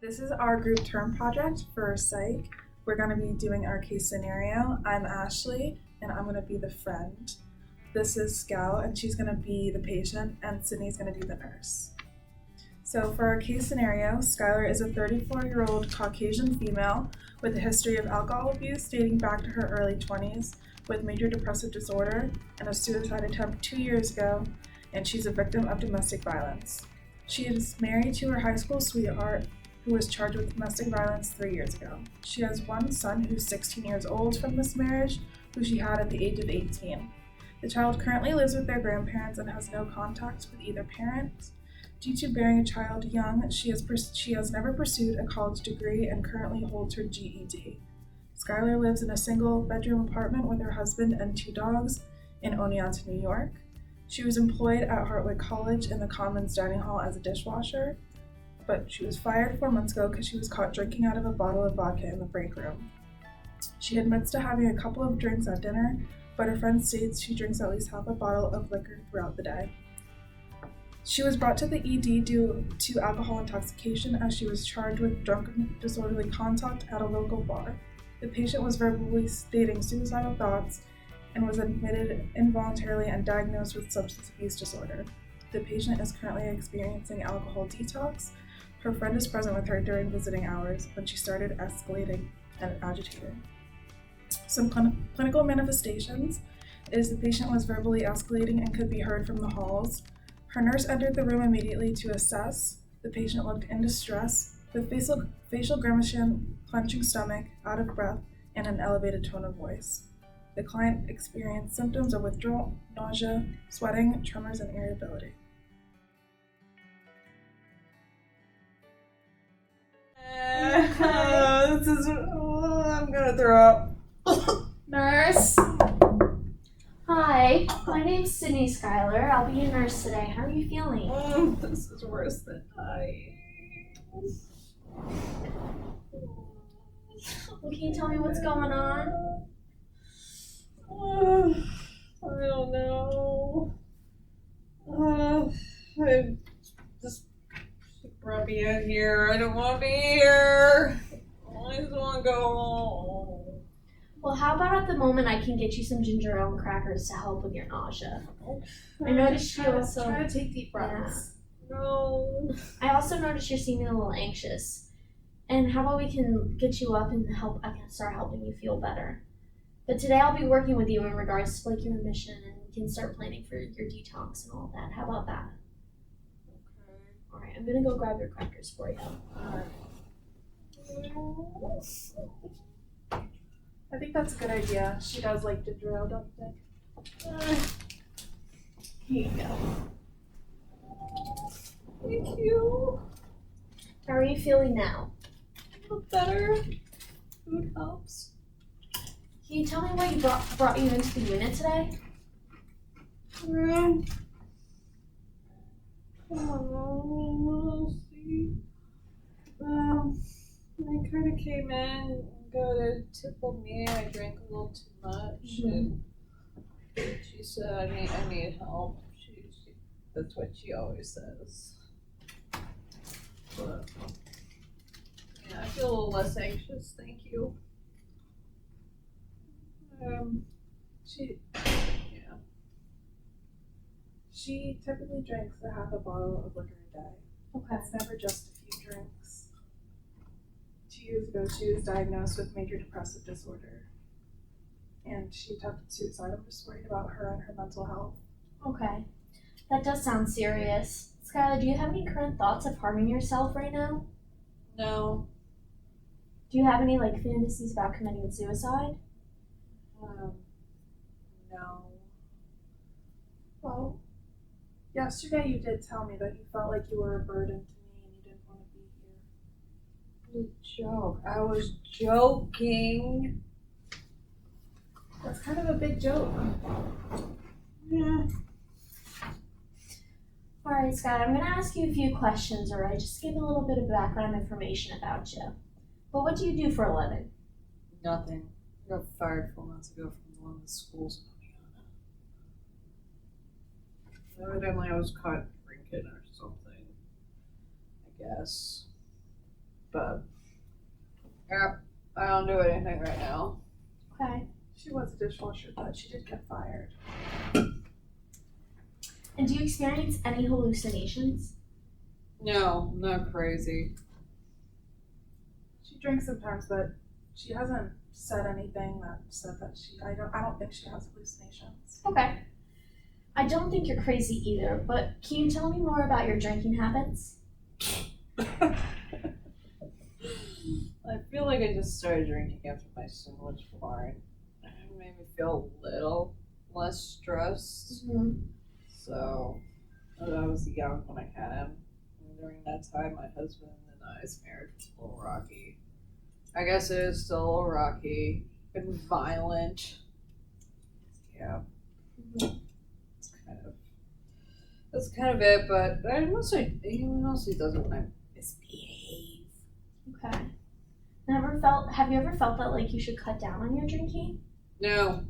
This is our group term project for Psych. We're going to be doing our case scenario. I'm Ashley, and I'm going to be the friend. This is Scout, and she's going to be the patient, and Sydney's going to be the nurse. So for our case scenario, Skylar is a 34-year-old Caucasian female with a history of alcohol abuse dating back to her early 20s, with major depressive disorder and a suicide attempt 2 years ago, and she's a victim of domestic violence. She is married to her high school sweetheart, who was charged with domestic violence 3 years ago. She has one son who's 16 years old from this marriage, who she had at the age of 18. The child currently lives with their grandparents and has no contact with either parent. Due to bearing a child young, she has never pursued a college degree and currently holds her GED. Skylar lives in a single-bedroom apartment with her husband and 2 dogs in Oneonta, New York. She was employed at Hartwick College in the Commons Dining Hall as a dishwasher, but she was fired 4 months ago because she was caught drinking out of a bottle of vodka in the break room. She admits to having a couple of drinks at dinner, but her friend states she drinks at least half a bottle of liquor throughout the day. She was brought to the ED due to alcohol intoxication as she was charged with drunken disorderly conduct at a local bar. The patient was verbally stating suicidal thoughts and was admitted involuntarily and diagnosed with substance abuse disorder. The patient is currently experiencing alcohol detox. Her friend is present with her during visiting hours when she started escalating and agitating. Some clinical manifestations is the patient was verbally escalating and could be heard from the halls. Her nurse entered the room immediately to assess. The patient looked in distress, with facial grimacing, clenching stomach, out of breath, and an elevated tone of voice. The client experienced symptoms of withdrawal, nausea, sweating, tremors, and irritability. I'm gonna throw up. Nurse. Hi, my name's Sydney Schuyler. I'll be your nurse today. How are you feeling? This is worse than Well, can you tell me what's going on? I don't know. I just brought me in here. I don't want to be here. I just want to go home. Well, how about at the moment I can get you some ginger ale and crackers to help with your nausea? I noticed you also Try to take deep breaths. No. I also noticed you're seeming a little anxious. And how about we can get you up and I can start helping you feel better. But today I'll be working with you in regards to your admission, and we can start planning for your detox and all that. How about that? Okay. Alright, I'm gonna go grab your crackers for you. I think that's a good idea. She does like ginger ale, don't you think? Here you go. Thank you. How are you feeling now? A little better. Food helps. Can you tell me what you brought you into the unit today? Oh, see. I kind of came in, got a typical me. I drank a little too much, and she said I need help. That's what she always says. But yeah, I feel a little less anxious. Thank you. She typically drinks a half a bottle of liquor a day. Okay. It's never just a few drinks. 2 years ago, she was diagnosed with major depressive disorder, and she attempted suicide. I'm just worried about her and her mental health. Okay. That does sound serious. Skylar, do you have any current thoughts of harming yourself right now? No. Do you have any fantasies about committing suicide? No. Well, yesterday you did tell me that you felt like you were a burden to me and you didn't want to be here. It was a joke. I was joking. That's kind of a big joke. Yeah. Alright, Skylar, I'm going to ask you a few questions, alright? Just give a little bit of background information about you. But what do you do for a living? Nothing. I got fired 4 months ago from one of the schools in Oneonta. Evidently I was caught drinking or something, I guess. but yeah, I don't do anything right now. Okay. She was a dishwasher, but she did get fired. And do you experience any hallucinations? No, not crazy. She drinks sometimes, but she hasn't said anything that said that I don't think she has hallucinations. Okay. I don't think you're crazy either, but can you tell me more about your drinking habits? I feel like I just started drinking after my son was born. It made me feel a little less stressed. Mm-hmm. So, I was young when I had him. And during that time, my husband and I's marriage was a little rocky. I guess it is still a little rocky and violent. Yeah. That's kind of it, but he mostly does it when I misbehave. Okay. Have you ever felt that like you should cut down on your drinking? No.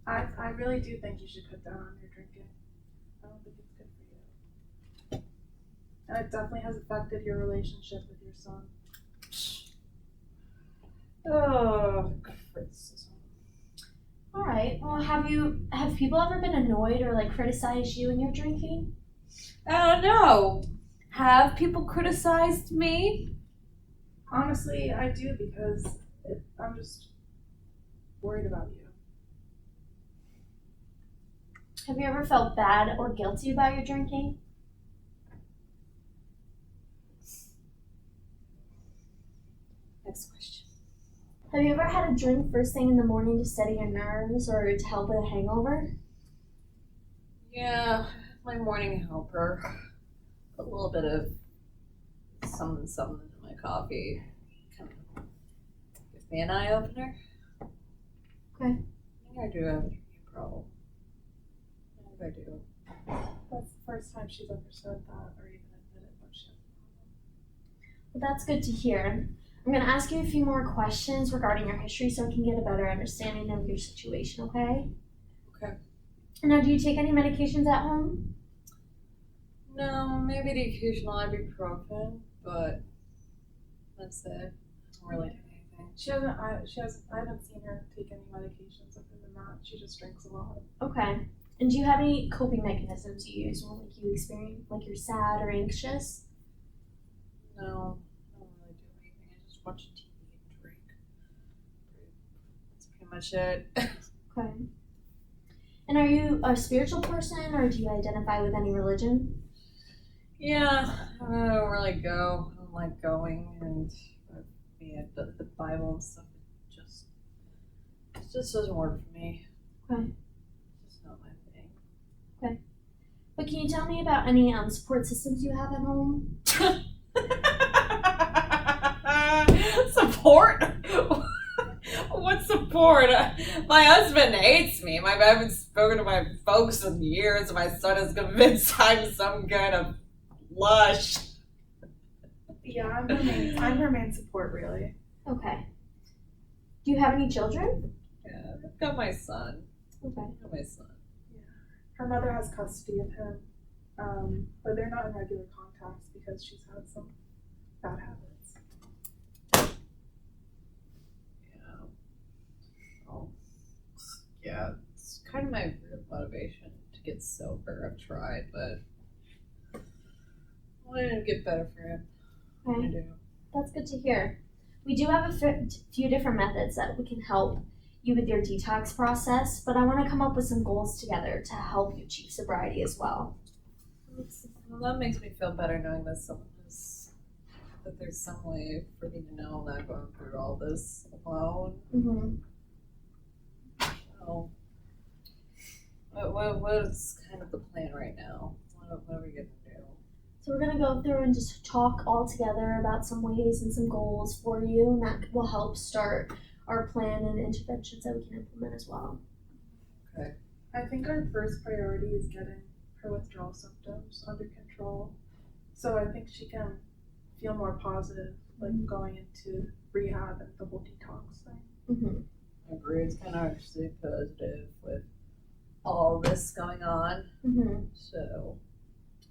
I really do think you should cut down on your drinking. I don't think it's good for you. And it definitely has affected your relationship with your son. Oh, criticism. All right. Well, have people ever been annoyed or like criticized you in your drinking? I don't know. Have people criticized me? Honestly, I do because I'm just worried about you. Have you ever felt bad or guilty about your drinking? Next question. Have you ever had a drink first thing in the morning to steady your nerves or to help with a hangover? Yeah, my morning helper. A little bit of something in my coffee. Kind of gives me an eye opener. Okay. I think I do have a drinking problem. I think I do. That's the first time she's ever said that or even admitted that she has a problem. Well, that's good to hear. I'm going to ask you a few more questions regarding your history so I can get a better understanding of your situation, okay? Okay. Now, do you take any medications at home? No, maybe the occasional ibuprofen, but that's it. I don't really do anything. I haven't seen her take any medications other than that. She just drinks a lot. Okay. And do you have any coping mechanisms you use when like you experience like you're sad or anxious? No, I don't really do anything. I just watch TV and drink. That's pretty much it. Okay. And are you a spiritual person or do you identify with any religion? Yeah, I don't really go. I don't like going and the Bible and stuff. It just doesn't work for me. Okay. It's just not my thing. But can you tell me about any support systems you have at home? Support? What support? My husband hates me. I haven't spoken to my folks in years. My son is convinced I'm some kind of lush. Yeah, I'm her main support, really. Okay. Do you have any children? Yeah, I've got my son. Okay. I've got my son. Her mother has custody of him, but they're not in regular contacts because she's had some bad habits. Yeah. Oh. Yeah, it's kind of my real motivation to get sober. I've tried, but I want to get better for him. Okay. I do. That's good to hear. We do have a few different methods that we can help you with your detox process, but I want to come up with some goals together to help you achieve sobriety as well. Well, that makes me feel better knowing that there's some way for me to know I'm not going through all this alone. Mm-hmm. So, what is kind of the plan right now? What are we going to do? So we're going to go through and just talk all together about some ways and some goals for you, and that will help start our plan and interventions that we can implement as well. Okay. I think our first priority is getting her withdrawal symptoms under control. So I think she can feel more positive, like going into rehab and the whole detox thing. Mm-hmm. I agree. It's kind of actually positive with all this going on. Mm-hmm. So.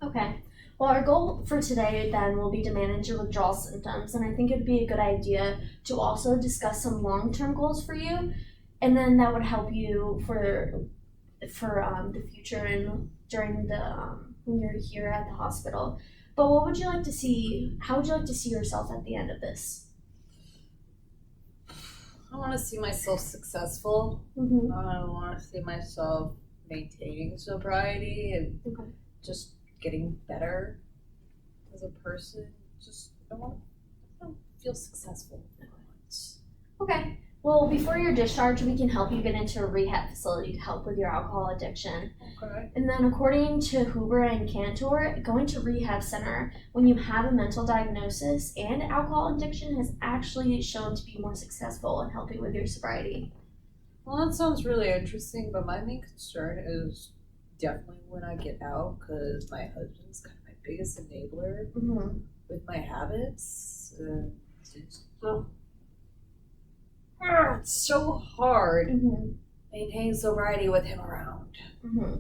Okay. Well, our goal for today then will be to manage your withdrawal symptoms, and I think it'd be a good idea to also discuss some long-term goals for you, and then that would help you for the future and during the when you're here at the hospital. But what would you like to see? How would you like to see yourself at the end of this? I want to see myself successful. Mm-hmm. I want to see myself maintaining sobriety and Okay. just getting better as a person. Just I want to feel successful. Okay. Well, before your discharge, we can help you get into a rehab facility to help with your alcohol addiction. Okay. And then, according to Huber and Cantor, going to rehab center when you have a mental diagnosis and alcohol addiction has actually shown to be more successful in helping with your sobriety. Well, that sounds really interesting, but my main concern is definitely when I get out, because my husband's kind of my biggest enabler Mm-hmm. with my habits. And it's so hard Mm-hmm. maintaining sobriety with him around. Mm-hmm.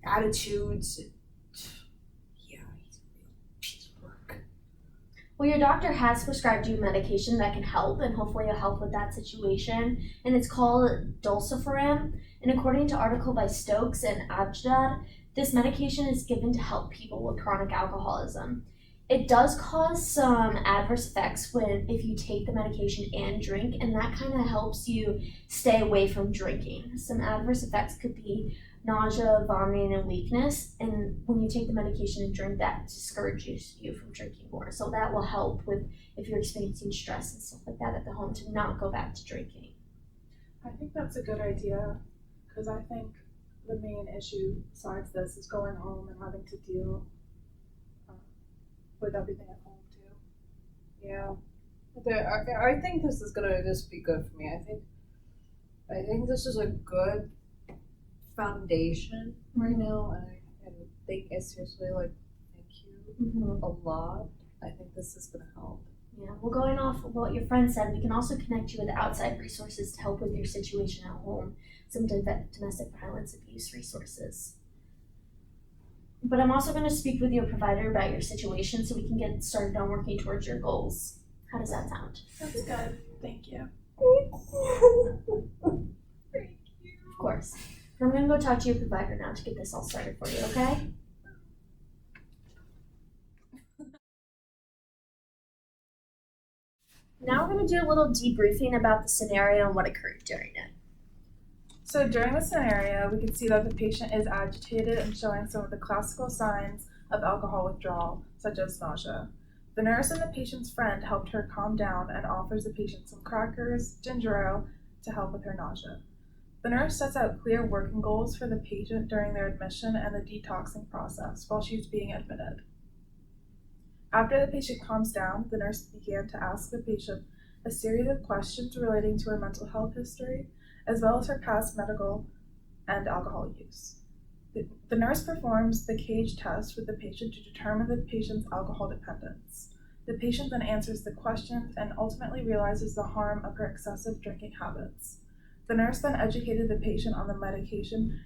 Attitudes. Yeah, he's a real piece of work. Well, your doctor has prescribed you medication that can help, and hopefully it'll help with that situation. And it's called dulciferam. And according to article by Stokes and Abjad, this medication is given to help people with chronic alcoholism. It does cause some adverse effects if you take the medication and drink, and that kind of helps you stay away from drinking. Some adverse effects could be nausea, vomiting, and weakness, and when you take the medication and drink, that discourages you from drinking more. So that will help with if you're experiencing stress and stuff like that at the home to not go back to drinking. I think that's a good idea, because I think the main issue besides this is going home and having to deal with everything at home too. Yeah. I think this is gonna just be good for me. I think this is a good foundation right now, and I think I seriously thank you Mm-hmm. a lot. I think this is gonna help. Yeah, well, going off of what your friend said, we can also connect you with outside resources to help with your situation at home, some domestic violence abuse resources. But I'm also going to speak with your provider about your situation so we can get started on working towards your goals. How does that sound? That's good. Thank you. Of course. And I'm going to go talk to your provider now to get this all started for you, okay? Now we're going to do a little debriefing about the scenario and what occurred during it. So during the scenario, we can see that the patient is agitated and showing some of the classical signs of alcohol withdrawal, such as nausea. The nurse and the patient's friend helped her calm down and offers the patient some crackers, ginger ale, to help with her nausea. The nurse sets out clear working goals for the patient during their admission and the detoxing process while she's being admitted. After the patient calms down, the nurse began to ask the patient a series of questions relating to her mental health history, as well as her past medical and alcohol use. The nurse performs the cage test with the patient to determine the patient's alcohol dependence. The patient then answers the questions and ultimately realizes the harm of her excessive drinking habits. The nurse then educated the patient on the medication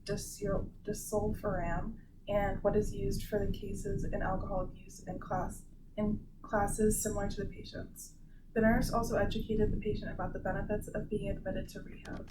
disulfiram and what is used for the cases in alcohol abuse in classes similar to the patient's. The nurse also educated the patient about the benefits of being admitted to rehab.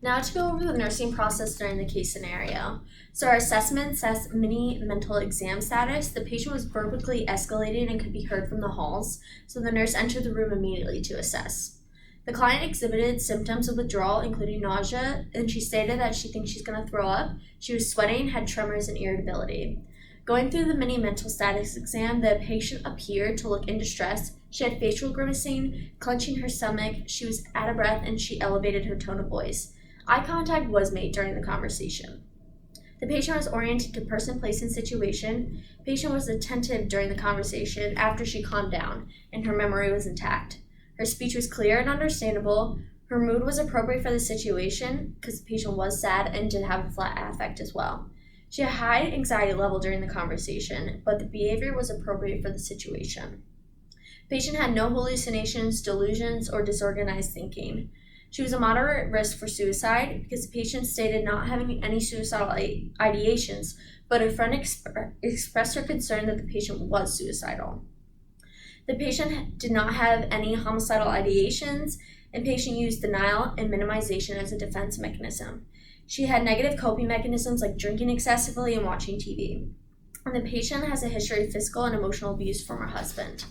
Now to go over the nursing process during the case scenario. So our assessment says mini mental exam status. The patient was verbally escalated and could be heard from the halls, so the nurse entered the room immediately to assess. The client exhibited symptoms of withdrawal, including nausea, and she stated that she thinks she's going to throw up. She was sweating, had tremors, and irritability. Going through the mini mental status exam, the patient appeared to look in distress. She had facial grimacing, clenching her stomach, she was out of breath, and she elevated her tone of voice. Eye contact was made during the conversation. The patient was oriented to person, place, and situation. The patient was attentive during the conversation after she calmed down, and her memory was intact. Her speech was clear and understandable. Her mood was appropriate for the situation because the patient was sad and did have a flat affect as well. She had a high anxiety level during the conversation, but the behavior was appropriate for the situation. The patient had no hallucinations, delusions, or disorganized thinking. She was a moderate risk for suicide because the patient stated not having any suicidal ideations, but her friend expressed her concern that the patient was suicidal. The patient did not have any homicidal ideations, and patient used denial and minimization as a defense mechanism. She had negative coping mechanisms like drinking excessively and watching TV. And the patient has a history of physical and emotional abuse from her husband.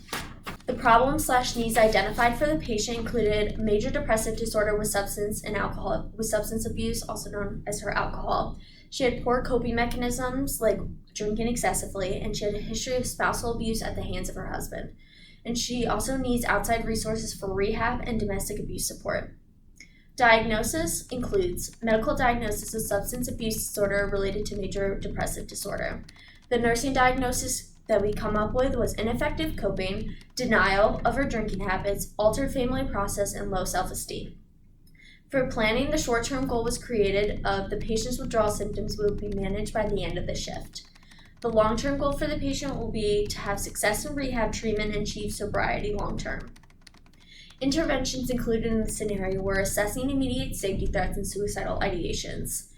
The problems/needs identified for the patient included major depressive disorder with substance abuse, also known as her alcohol. She had poor coping mechanisms like drinking excessively, and she had a history of spousal abuse at the hands of her husband. And she also needs outside resources for rehab and domestic abuse support. Diagnosis includes medical diagnosis of substance abuse disorder related to major depressive disorder. The nursing diagnosis that we come up with was ineffective coping, denial of her drinking habits, altered family process, and low self-esteem. For planning, the short-term goal was created of the patient's withdrawal symptoms will be managed by the end of the shift. The long-term goal for the patient will be to have success in rehab treatment and achieve sobriety long-term. Interventions included in the scenario were assessing immediate safety threats and suicidal ideations.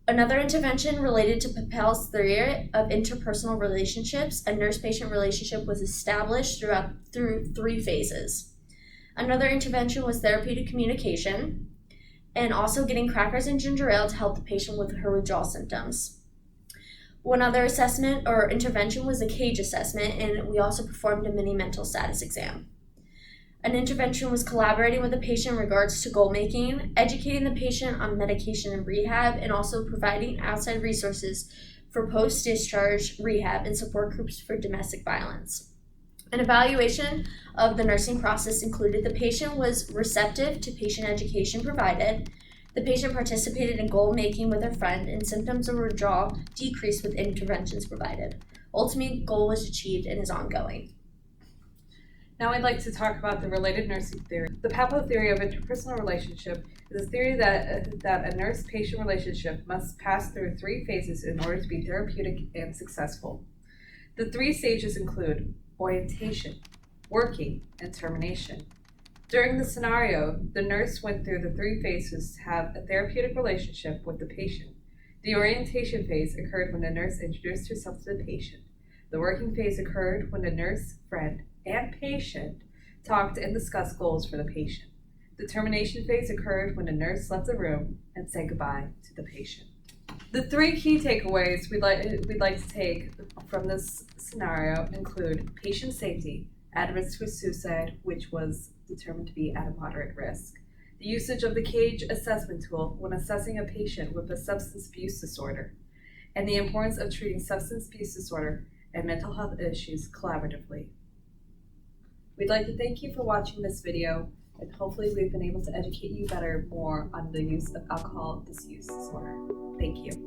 Another intervention related to Papel's theory of interpersonal relationships. A nurse-patient relationship was established through 3 phases. Another intervention was therapeutic communication, and also getting crackers and ginger ale to help the patient with her withdrawal symptoms. One other assessment or intervention was a CAGE assessment, and we also performed a mini mental status exam. An intervention was collaborating with the patient in regards to goal making, educating the patient on medication and rehab, and also providing outside resources for post-discharge rehab and support groups for domestic violence. An evaluation of the nursing process included the patient was receptive to patient education provided, the patient participated in goal making with her friend, and symptoms of withdrawal decreased with interventions provided. Ultimate goal was achieved and is ongoing. Now I'd like to talk about the related nursing theory. The Papel theory of interpersonal relationship is a theory that a nurse-patient relationship must pass through 3 phases in order to be therapeutic and successful. The 3 stages include orientation, working, and termination. During the scenario, the nurse went through the 3 phases to have a therapeutic relationship with the patient. The orientation phase occurred when the nurse introduced herself to the patient. The working phase occurred when the nurse, friend, and patient talked and discussed goals for the patient. The termination phase occurred when the nurse left the room and said goodbye to the patient. The 3 key takeaways we'd like to take from this scenario include patient safety, at risk for suicide, which was determined to be at a moderate risk. The usage of the CAGE assessment tool when assessing a patient with a substance abuse disorder, and the importance of treating substance abuse disorder and mental health issues collaboratively. We'd like to thank you for watching this video, and hopefully we've been able to educate you more on the use of alcohol misuse disorder. Thank you.